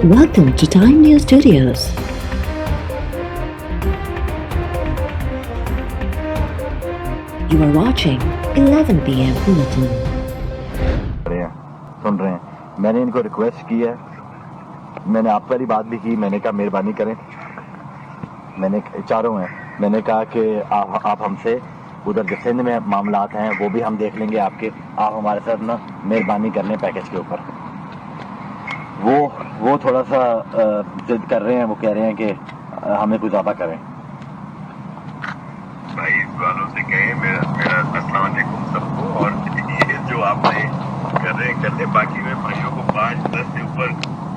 Welcome to Time News Studios. You are watching 11 PM Bulletin. सुन रहे हैं, मैंने इनको रिक्वेस्ट की है, मैंने आप वाली बात भी की, मैंने कहा मेहरबानी करें, मैंने चारों हैं, मैंने कहा कि आप हमसे उधर जो सिंध में मामलात हैं वो भी हम देख लेंगे आपके, आप हमारे साथ ना मेहरबानी कर लें पैकेज के ऊपर। वो थोड़ा सा जिद कर रहे हैं, वो कह रहे हैं कि हमें कुछ ज़्यादा करें। भाई वालों से कहें मेरा अस्सलाम वालेकुम सबको, और ये जो आपने कर रहे हैं बाकी मैं भाइयों को 5-10 से ऊपर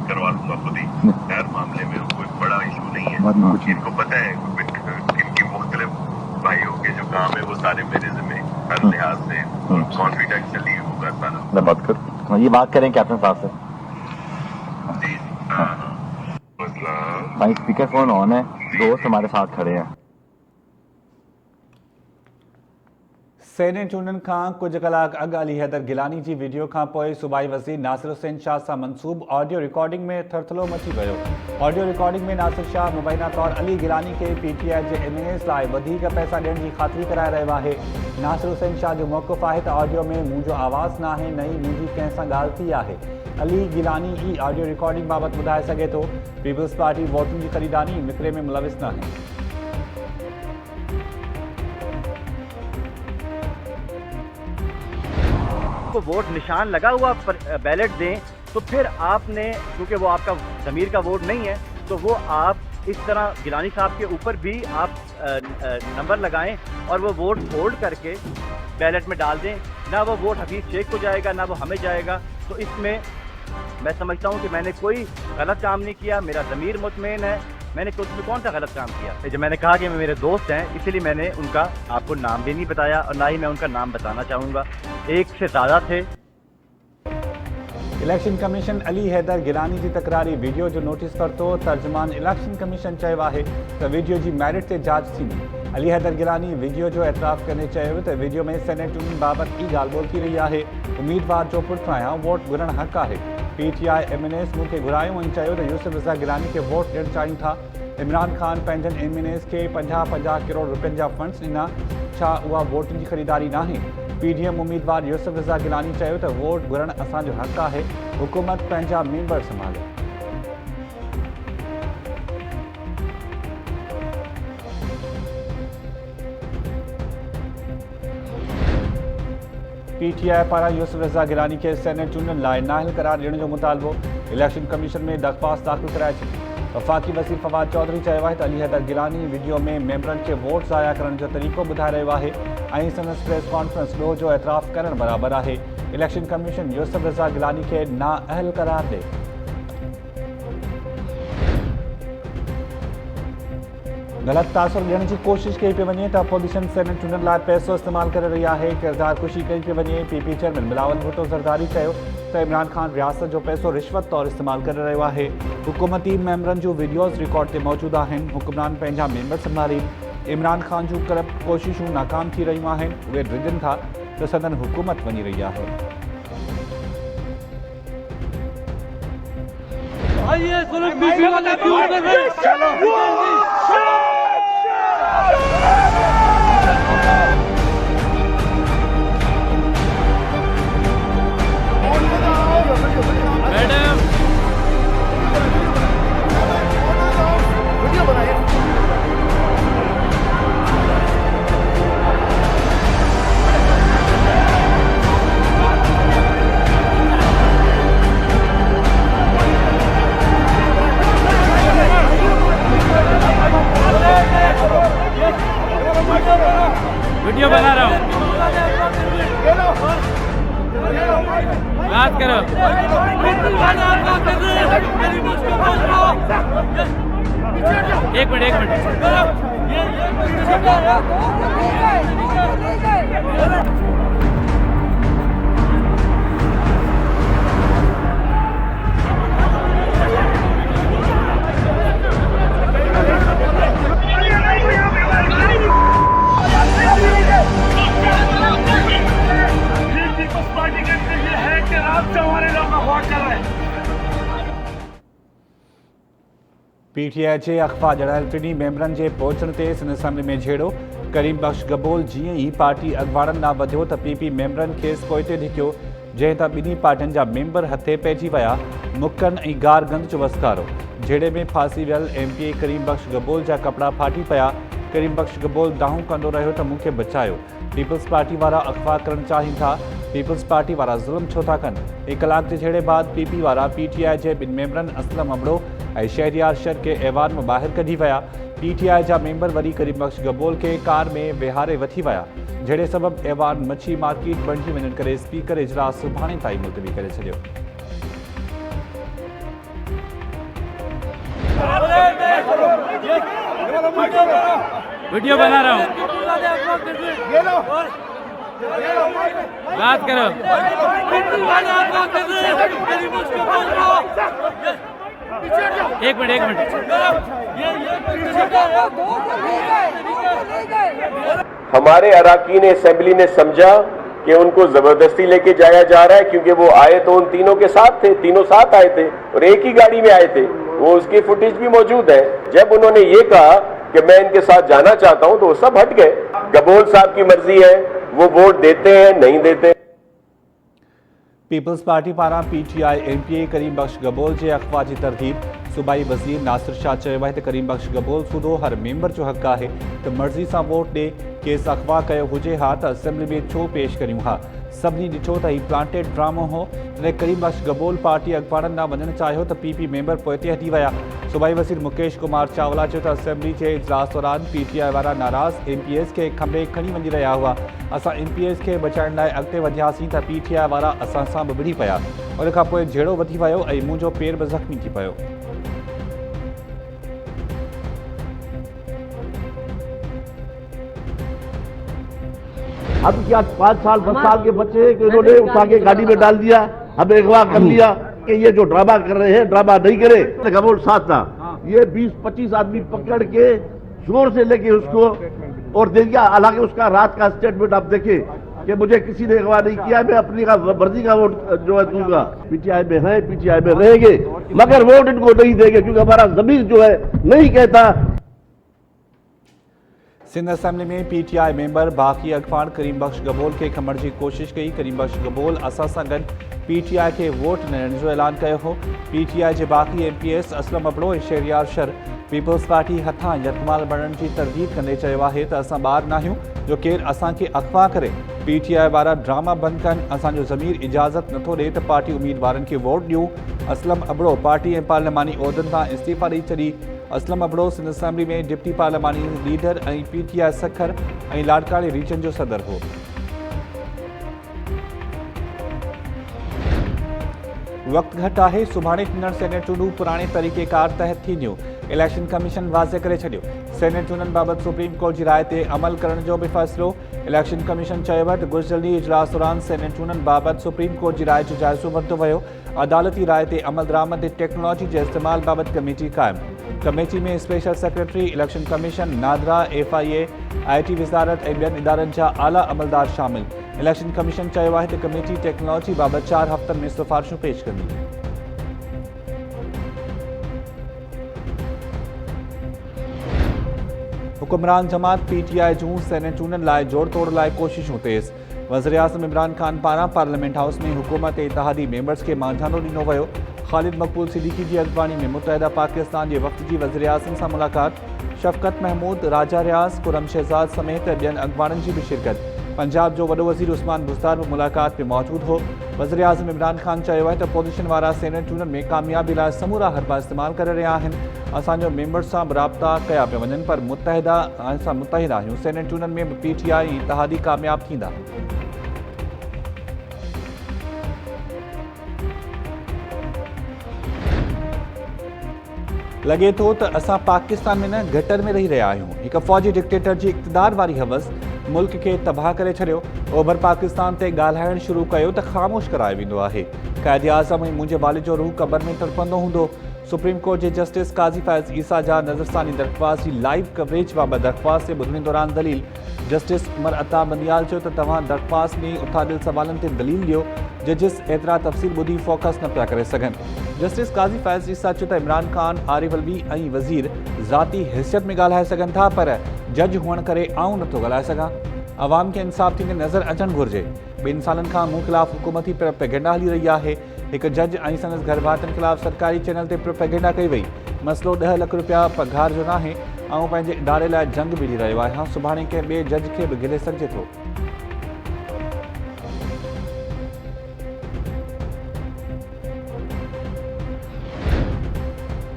करवा लूंगा खुद ही। हर मामले में कोई बड़ा इशू नहीं है, इनको पता है इनकी मुख्तलिफ भाइयों के जो काम है वो सारे मेरे जिम्मे हर लिहाज से कॉन्फिडेंशियली होगा सारा। मैं बात कर, ये बात करें कैप्टन साहब से। जी मसला भाई स्पीकर फोन ऑन है, दोस्त हमारे साथ खड़े हैं। सेनेट चूंडनि खां कुछ कलाक अॻु अली हैदर गिलानी जी वीडियो खां पोइ सूबाई वज़ीर नासिर हुसैन शाह सां मंसूब ऑडियो रिकॉर्डिंग में थरथलो मची वियो। ऑडियो रिकॉर्डिंग में नासिर शाह मुबैना तौर अली गिलानी के PTI जे MNAs लाइ वधीक पैसा ॾियण जी ख़ातिरी कराए रहियो आहे। नासिर हुसैन शाह जो मौक़िफ़ आहे त ऑडियो में मुंहिंजो आवाज़ न आहे, न ई मुंहिंजी कंहिं सां ॻाल्हि थी आहे। अली गिलानी ही ऑडियो रिकॉर्डिंग बाबति ॿुधाए सघे थो। पीपल्स पार्टी वोटुनि जी ख़रीदारी मिकरे में मुलविस न आहे। को वोट निशान लगा हुआ पर बैलेट दें तो फिर आपने, क्योंकि वो आपका ज़मीर का वोट नहीं है, तो वो आप इस तरह गिलानी साहब के ऊपर भी आप नंबर लगाएं और वो वोट फोल्ड करके बैलेट में डाल दें। ना वो वोट हफीज़ शेख को जाएगा, ना वो हमें जाएगा। तो इसमें मैं समझता हूँ कि मैंने कोई गलत काम नहीं किया, मेरा ज़मीर मुतमईन है। मैंने उसमें कौन सा गलत काम किया? जब मैंने कहा कि मैं मेरे दोस्त हैं, इसीलिए मैंने उनका आपको नाम भी नहीं बताया और ना ही मैं उनका नाम बताना चाहूँगा। एक से ज़्यादा थे। इलेक्शन कमीशन अली हैदर गिलानी जी तकरारी वीडियो जो नोटिस पढ़तो। तर्जुमान इलेक्शन कमीशन चयो आहे त वीडियो जी मेरिट से जांच थींदी। अली हैदर गिलानी वीडियो जो एतराफ़ कंदे चयो त वीडियो में सेनेट चूंडनि बाबति ई ॻाल्हि ॿोल थी रही आहे। उम्मीदवार जो पुटु आहियां, वोट घुरण हक़ आहे। PTI MNAs मूंखे घुरायूं ऐं चयो त यूसुफ रज़ा गिलानी खे वोट ॾियणु चाहिनि था। इमरान ख़ान पंहिंजनि MNAs खे 50-50 करोड़ रुपयनि जा फंड्स ॾिना। छा उहा वोटुनि जी ख़रीदारी नाहे? PDM उम्मीदवार यूसुफ रज़ा गिलानी चयो त वोट घुरण असांजो हक़ आहे, हुकूमत पंहिंजा मेंबर संभाले। PTI पारां यूसुफ रज़ा गिलानी के सेनेट चूंडनि लाइ नाअहल करार ॾियण जो मुतालबो इलेक्शन कमीशन में दरख़्वास्त दाख़िल कराए छॾी। वफ़ाक़ी वज़ीर फवाद चौधरी चयो आहे त अली हैदर गिलानी वीडियो में मेंबरनि खे वोट ज़ाया करण जो तरीक़ो ॿुधाए रहियो आहे ऐं संदसि प्रेस कॉन्फ्रेंस ॾोह जो एतराफ़ करणु बराबरि आहे। इलेक्शन कमीशन यूसुफ रज़ा गिलानी खे नाअहल करार ॾे। गलत तासुर ॾियण जी कोशिश कई पई वञे त अपोजिशन सेनेट चूंडनि लाइ पैसो इस्तेमालु करे रही आहे। किरदार कुशी कई पई वञे। PP चेयरमैन बिलावल भुट्टो ज़रदारी चयो त इमरान ख़ान रियासत जो पैसो रिश्वत तौरु इस्तेमालु करे रहियो आहे। हुकूमती मेंबरनि जूं वीडियोज़ रिकॉर्ड ते मौजूदु आहिनि। हुक्मरान पंहिंजा मेंबर संभालीनि। इमरान ख़ान जूं करप्ट कोशिशूं नाकाम थी रहियूं आहिनि। उहे ड्रिजनि था त संदन हुकूमत वञी रही आहे। वीडियो बना रहा हूँ, बात करो। एक मिनट पीटीआई जे अख़वा जड़ायल टिनी मेंबरनि जे पहुचण ते सिंध असेंबली में झेड़ो। करीम बख्श गबोल जीअं ई पार्टी अॻवाननि ॾांहुं वधियो त पीपी मेंबरनि खेसि पोइते धिकियो, जंहिं तां ॿिन्ही पार्टियुनि जा मेंबर हथे पइजी विया। मुक्कनि ऐं गार गंद जो वसकारो। झेड़े में फांसी वियल एमपीए करीम बख्श गबोल जा कपिड़ा फाटी पिया। करीम बख्श गबोल दाहूं कंदो रहियो त मूंखे बचायो। पीपल्स पार्टी वारा अगवा करणु चाहिनि था। पीपल्स पार्टी वारा ज़ुल्म छो था कनि? 1 कलाक जे झेड़े बाद पीपी वारा पीटीआई जे ॿिनि मेंबरनि असलम अबड़ो ऐं शहरियार शर खे ऐवान में ॿाहिरि कढी विया। पीटीआई जा मेंबर वरी करीम बख्श गबोल खे कार में विहारे वठी विया। झेड़े सबबि ऐवान मच्छी मार्केट बणिजी वञण करे स्पीकर इजलास सुभाणे ताईं मुलतवी करे छॾियो। वीडियो बना रहा हूँ, बात करो। एक मिनट हमारे अराकीन असेंबली ने समझा कि उनको जबरदस्ती लेके जाया जा रहा है, क्योंकि वो आए तो उन तीनों के साथ थे, तीनों साथ आए थे और एक ही गाड़ी में आए थे। वो उसकी फुटेज भी मौजूद है। जब उन्होंने ये कहा कि मैं इनके साथ जाना चाहता हूं तो वो सब हट गए। गबोल साहब की मर्जी है, वो वोट देते हैं नहीं देते। पीपल्स पार्टी पारां पीटीआई एमपीए करीम बख्श गबोल जे अगवा जी तरतीब। सूबाई वज़ीर नासिर शाह चयो आहे त करीम बख्श गबोल सूदो हर मेंबर जो हक़ आहे त मर्ज़ी सां वोट ॾे। केस अगवा कयो हुजे हा त असेंबली में छो पेश करियूं हा? सभिनी ॾिठो त हीउ प्लांटेड ड्रामो हो। तॾहिं करीम बख्श गबोल पार्टी अॻवाननि ॾांहुं वञणु चाहियो त पीपी मेंबर पोइते हटी विया। सूबाई वज़ीर मुकेश कुमार चावला चयो त असेंबली जे इजलास दौरान पीटीआई वारा नाराज़ एमपीएस खे खंभे खणी वञी रहिया हुआ। असां एमपीएस खे बचाइण लाइ अॻिते वधियासीं त पीटीआई वारा असां सां बि विढ़ी पिया। उन खां पोइ झेड़ो वधी वियो ऐं मुंहिंजो पेर बि ज़ख़्मी थी पियो। अब क्या 5 साल 10 साल के बच्चे कि इन्होंने उठा के गाड़ी में डाल दिया, हमें अगवा कर लिया कि ये जो ड्रामा कर रहे हैं ड्रामा नहीं करे। गबोल साथ था, ये 20-25 आदमी पकड़ के जोर से लेके उसको और दे दिया। हालांकि उसका रात का स्टेटमेंट आप देखें कि मुझे किसी ने अगवा नहीं किया, मैं अपनी मर्जी का वोट जो है दूंगा। पीटीआई में है, पीटीआई में रहेंगे, मगर वोट इनको नहीं देंगे क्योंकि हमारा जमीर जो है नहीं कहता। सिंध असेंबली में पीटीआई मेंबर बाक़ी अगवान करीम बख्श गबोल के खमण की कोशिश कई। करीम बख्श गबोल असां सां गॾु पीटीआई के वोट न ॾियण जो ऐलान कयो हो। पीटीआई जे बाक़ी एमपीएस असलम अबड़ो ऐं शहरियार शर पीपल्स पार्टी हथां यतमाल बणण की तरदीद कंदे चयो आहे त असां ॿार नाहियूं जो केरु असांखे अगवा करे। पीटीआई वारा ड्रामा बंदि कनि। असांजो ज़मीर इजाज़त नथो ॾिए त पार्टी उम्मीदवारनि खे वोट ॾियूं। असलम अबड़ो पार्टी ऐं पार्लियामानी उहिदनि तां इस्तीफ़ा ॾेई छॾी। असलम अबड़ो सिंध असेंबली में डिप्टी पार्लियामानी लीडर ऐं पीटीआई सखर ऐं लाड़काणे रीजन जो सदर हो। वक्त घटि आहे। सुभाणे थींदड़ सेनेट चूंडूं पुराणे तरीक़ेकार तहत थींदियूं। इलेक्शन कमीशन वाज़े करे छॾियो। सेनेट चूंडनि बाबति सुप्रीम कोर्ट जी राय ते अमल करण जो बि फ़ैसिलो। इलेक्शन कमीशन चयो आहे त गुज़िरियल इजलास दौरान सेनेट चूंडनि बाबति सुप्रीम कोर्ट जी राय जो जाइज़ो वरितो वियो। अदालती राय ते अमल दरामद टेक्नोलॉजी जे इस्तेमाल बाबति कमेटी क़ाइमु। कमेटी में special secretary election commission, NADRA, FIA, IT वज़ारत ऐं ॿियनि इदारनि जा आला अमलदार शामिल। इलेक्शन कमीशन चयो आहे त कमेटी टेक्नोलॉजी बाबति 4 हफ़्तनि में सिफ़ारिशूं पेश कंदी। हुकुमरान जमात पीटीआई जूं सेनेट चूंडनि लाइ जोड़ तोड़ लाइ कोशिशूं तेज़। वज़ीर आज़म इमरान खान पारां पार्लियामेंट हाउस में हुकूमत इत्तेहादी मेंबर्स खे मांझानो ॾिनो वियो। ख़ालिद मक़बूल सिद्दीकी जी अॻवानी में मुतहदा पाकिस्तान जे वफ़द जी वज़ीर आज़म सां मुलाक़ात। शफ़क़त महमूद, राजा रियाज़, खुरम शहज़ाद समेत ॿियनि अॻवाननि जी बि शिरकत। पंजाब जो वॾो वज़ीर उस्मान बुज़दार बि मुलाक़ात में मौजूदु हो। वज़ीर आज़म इमरान खान चयो आहे त पोज़ीशन वारा सेनेट चूंडनि में कामयाबी लाइ समूरा हरबा इस्तेमालु करे रहिया आहिनि। असांजो मेंबर्स सां बि राब्ता कया पिया वञनि, पर असां मुतहिद आहियूं। सेनेट चूंडनि में बि पीटीआई इत्तेहादी कामयाबु थींदा। लॻे थो त असां पाकिस्तान में न गटर में रही रहिया आहियूं। हिकु फ़ौजी डिक्टेटर जी इक़्तिदार वारी हवस मुल्क खे तबाह करे छॾियो। ओभर पाकिस्तान ते ॻाल्हाइणु शुरू कयो त ख़ामोश कराए वेंदो आहे। क़ाइद आज़म ऐं मुंहिंजे वालिद जो रूह क़बर में तड़पंदो हूंदो। सुप्रीम कोर्ट जे जस्टिस काज़ी फ़ैज़ ईसा जा नज़रसानी दरख़्वास्त जी लाइव कवरेज बाबति दरख़्वास्त जे ॿुधण दौरान दलील। जस्टिस उमर अता बंदियाल चयो त तव्हां दरख़्वास्त में उथारियल सवालनि ते दलील ॾियो। जजिस एतिरा तफ़सील ॿुधी फोकस न पिया करे सघनि। जस्टिस काज़ी फैज़ ईसा चयो त इमरान खान आरिफ अलवी ऐं वज़ीर ज़ाती हैसियत में ॻाल्हाए सघनि था, पर जज हुअण करे आऊं नथो ॻाल्हाए सघां। अवाम खे इंसाफ़ थींदे नज़र अचणु घुरिजे। 2 सालनि खां मूं ख़िलाफ़ हुकूमती प्रोपेगेंडा हली रही आहे। हिकु जज ऐं संदसि घर भातियुनि ख़िलाफ़ सरकारी चैनल ते प्रोपेगेंडा कई वई। मसइलो 10 लाख रुपया पघार जो नाहे ऐं पंहिंजे इदारे लाइ जंग विझी रहियो आहियां। सुभाणे कंहिं ॿिए जज खे बि घिरे सघिजे थो।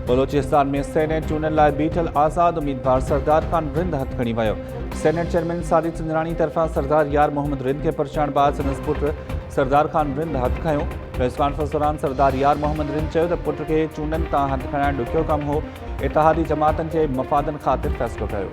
बलोचिस्तान में सेनेट चूंडनि लाइ बीठल आज़ाद उम्मीदवार सरदार खान रिंद हथ खणी वियो। सेनेट चेयरमैन साजिद सिंधराणी तरफ़ां सरदार यार मोहम्मद रिंद खे परछाइण बाद संदसि पुट सरदार खान रिंद हथ खयो। प्रेस कॉन्फ्रेंस दौरान सरदार यार मोहम्मद रिंद चयो त पुट खे चूंडनि तां हथ खणाइण ॾुखियो कमु हो। इतिहादी जमातनि जे मफ़ादनि ख़ातिर फ़ैसिलो कयो।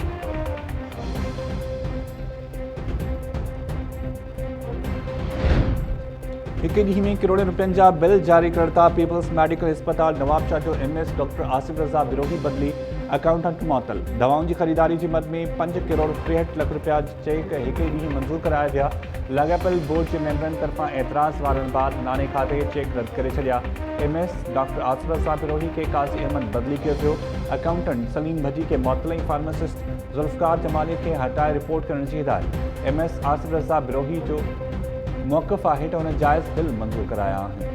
हिकु ॾींहं में करोड़नि रुपयनि जा बिल जारी करण था। पीपल्स मेडिकल अस्पताल नवाबशाह जो MS डॉक्टर आसिफ रज़ा विरोही बदली अकाउंटेंट मुअत्तल। दवाउनि जी ख़रीदारी जी मद में 5 करोड़ 63 लख रुपया चेक हिकु ॾींहुं मंज़ूर कराया विया। लाॻापियल बोर्ड जे मेंबरनि तरफ़ां एतिराज़ वारनि बाद नाने खाते चेक रद्द करे छॾिया। MS डॉक्टर आसिफ रज़ा विरोही खे काज़ी अहमद बदली कयो वियो। अकाउंटेंट सलीम भजी खे मुअत्तल ऐं फार्मासिस्ट ज़ुल्फ़कार जमाली खे हटाए रिपोर्ट करण जी हिदायत। MS आसिफ रज़ा विरोही जो मौक़िफ़ आहे त हुन जाइज़ बिल मंज़ूर कराया आहिनि।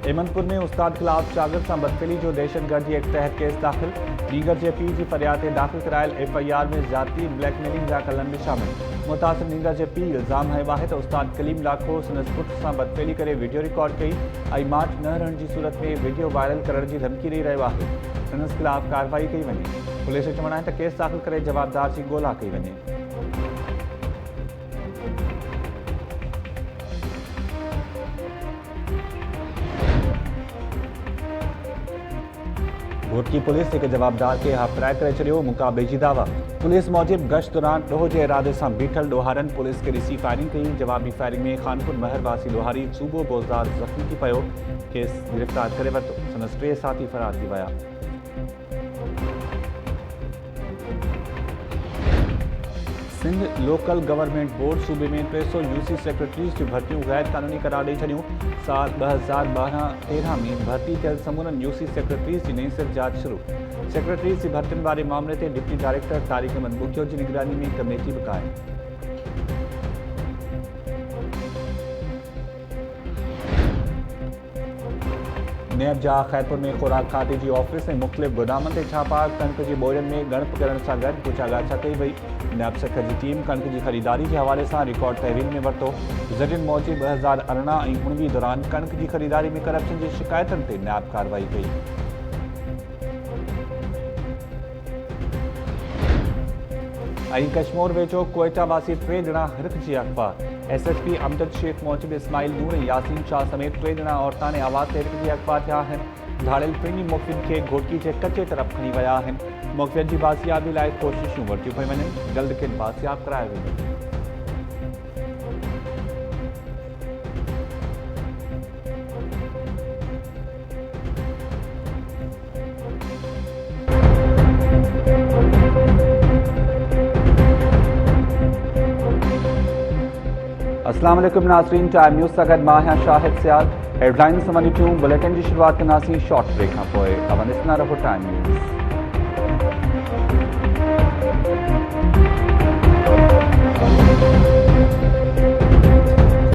हेमंतपुर में उस्ताद ख़िलाफ़ शागिर्द सां बदफ़ेली जो दहशतगर्दी एक्ट तहत केस दाख़िल। नीगर जे पीउ जी फ़रियाद ते दाख़िल करायल FIR में ज़ाती ब्लैकमेलिंग जा कलम बि शामिल। मुतासिर नीगर जे पीउ इल्ज़ाम हयो आहे त उस्ताद कलीम लाखो संदसि पुट सां बदफ़ेली करे वीडियो रिकॉर्ड कई ऐं मार्च न रहण जी सूरत में वीडियो वायरल करण जी धमकी ॾेई रहियो आहे। संदसि ख़िलाफ़ कार्रवाई कई वञे। पुलिस जो चवणु आहे त केस दाख़िल करे जवाबदार जी ॻोल्हा कई वञे। घोटकी पुलिस एक जवाबदार के हाफ़राए करे छॾियो। मुकाबले जी दावा। पुलिस मूजिब गश्त दौरान ॾोह जे इरादे सां बीठल ॾोहारनि पुलिस खे ॾिसी फायरिंग कई। जवाबी फायरिंग में खानपुर महर वासी ॾोहारी सूबो बोज़दार ज़ख़्मी थी पियो। खेसि गिरफ़्तार करे वरितो। संदसि 3 साथी फ़रार थी विया। सिंध लोकल गवर्नमेंट बोर्ड सूबे में 300 UC सेक्रेटरीज़ जूं भर्तियूं गैर क़ानूनी करार ॾेई छॾियूं। साल 2012-13 में भर्ती थियल समूरनि UC सेक्रेटरीज़ जी नई सिर जांच शुरू। सेक्रेटरीज़ जी भर्तियुनि वारे मामले ते डिप्टी डायरेक्टर तारिक अहमद मुखियो जी निगरानी में कमेटी बि क़ाइमु। नेब जा खैरपुर में खुराक खाते जी ऑफिस ऐं मुख़्तलिफ़ गोदामनि ते छापा। कणिक जी बोरियुनि में ॻणप करण सां गॾु पुछागाछा कई वई। नेब सख जी टीम कणिक जी ख़रीदारी जे हवाले सां रिकॉर्ड तहवील में वरितो। ज़रियुनि मूजिब 2018 ऐं 19 दौरान कणिक जी ख़रीदारी में करप्शन जी शिकायतुनि ते नेब कार्रवाई कई। ऐं कश्मीर वेझो कोयटा वासी 3 ॼणा हिरकजी अगवा। SSP अमजद शेख मूजिब इस्माइल नूर ऐं यासीन शाह समेत 3 ॼणा औरताने आवाज़ ते हिरकजी अगवा थिया आहिनि। धाड़ियल टिनी मुख़्तलिफ़ खे घोटकी जे कचे तरफ़ खणी विया आहिनि। मुख़्तलिफ़ जी बासियाबी लाइ कोशिशूं वरितियूं पियूं वञनि। जल्द खेनि बासियाब करायो वेंदो। अस्सलाम वालेकुम नाज़रीन, टाइम न्यूज़ सां गॾु मां आहियां शाहिद सियाल। हेडलाइन्स वञी थियूं। बुलेटिन जी शुरूआत कंदासीं शॉर्ट ब्रेक खां पोइ। ॾिसंदा रहो टाइम न्यूज़।